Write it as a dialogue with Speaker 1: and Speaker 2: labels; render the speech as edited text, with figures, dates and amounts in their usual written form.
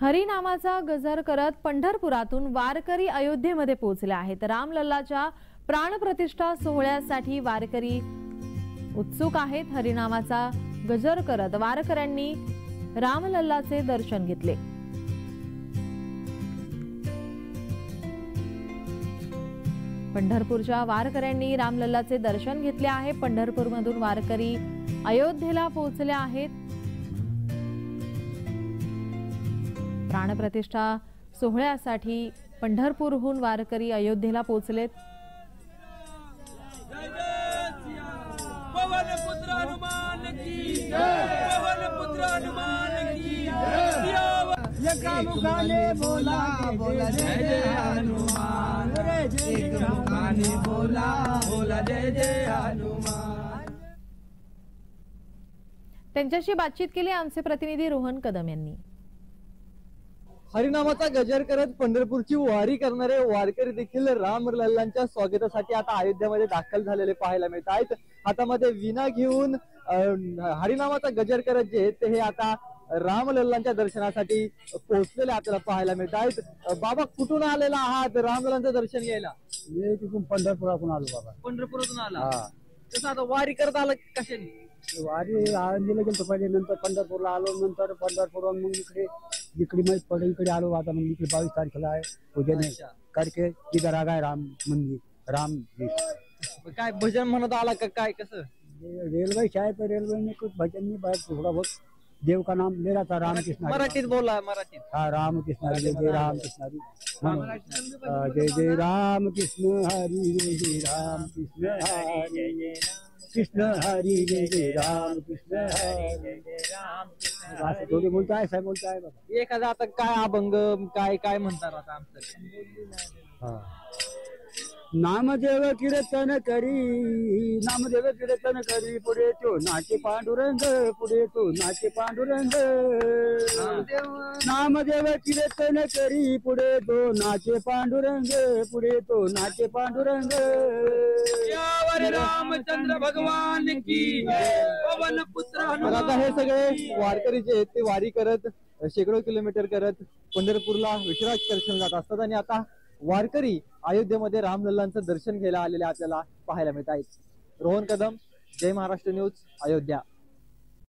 Speaker 1: हरी नामाचा गजर करत पंढरपुरातून वारकरी अयोध्येमध्ये पोहोचले आहेत। रामलल्लाच्या प्राणप्रतिष्ठा सोहळ्यासाठी वारकरी उत्सुक आहेत। हरिनामाचा गजर करत वारकऱ्यांनी रामलल्लाचे दर्शन घेतले। पंढरपूरच्या वारकऱ्यांनी रामलल्लाचे दर्शन घेतले आहे। पंढरपूरमधून वारकरी अयोध्येला पोहोचले आहेत। प्राणप्रतिष्ठा सोहळ्यासाठी पंढरपूरहून वारकरी अयोध्येला पोहोचलेत। त्यांच्याशी बातचीत केली आमचे प्रतिनिधी रोहन कदम यांनी।
Speaker 2: हरिनामाचा गजर करत पंढरपूरची वारी करणारे वारकरी देखील रामलल्लांच्या स्वागतासाठी आता अयोध्येमध्ये दाखल झालेले पाहायला मिळत आहेत। हातामध्ये वीणा घेऊन हरिनामाचा गजर करत जे ते हे आता रामलल्लांच्या दर्शनासाठी पोहोचलेले आपल्याला पाहायला मिळत आहेत। बाबा कुठून आलेला आहात रामलल्लांचं दर्शन घ्यायला?
Speaker 3: मी तिथून पंढरपुरातून आलो बाबा।
Speaker 2: पंढरपुरातून आला? तसं आता वारी करत आला कशाने?
Speaker 3: वारी आळंदीला गेलो पहिले, नंतर पंढरपूरला आलो, नंतर पंढरपूरवरून मग इकडे माहित पडलं इकडे आलो। आता मग इकडे 22 तारखेला आहे उद्याने करके इधर आ गए राम मंदिर राम जी।
Speaker 2: काय भजन म्हणत आला का काय कसं?
Speaker 3: रेलवे शायद पर रेलवे में कुछ भजन नहीं, बस थोड़ा बहुत देव का नाम ले रहा था। राम कृष्ण
Speaker 2: मराठीत बोला, मराठीत।
Speaker 3: हाँ, राम कृष्ण जय जय राम कृष्ण हरी, जय जय राम कृष्ण हरी, जय जय राम कृष्ण हरी, कृष्ण हरी जय जय राम कृष्ण हरी राम। थोडी बोलता है साहेब, बोलता है बाबा।
Speaker 2: एखादा आता काय अभंग काय काय म्हणतात आता आमचं?
Speaker 3: नामदेव कीर्तन करी, नामदेव कीर्तन करी, पुढे तो नाचे पांडुरंग, पुढे तो नाचे पांडुरंग। नामदेव कीर्तन करी, पुढे तो नाचे पांडुरंग, पुढे तो नाचे पांडुरंग।
Speaker 2: रामचंद्र भगवान की पवन पुत्र। आता हे सगळे वारकरी जे आहेत ते वारी करत शेकडो किलोमीटर करत पंढरपूरला विठ्ठलाचे दर्शन जात असतात आणि आता वारकरी अयोध्येमध्ये रामलल्लांचं दर्शन घ्यायला आलेले आपल्याला पाहायला मिळत आहेत। रोहन कदम, जय महाराष्ट्र न्यूज, अयोध्या।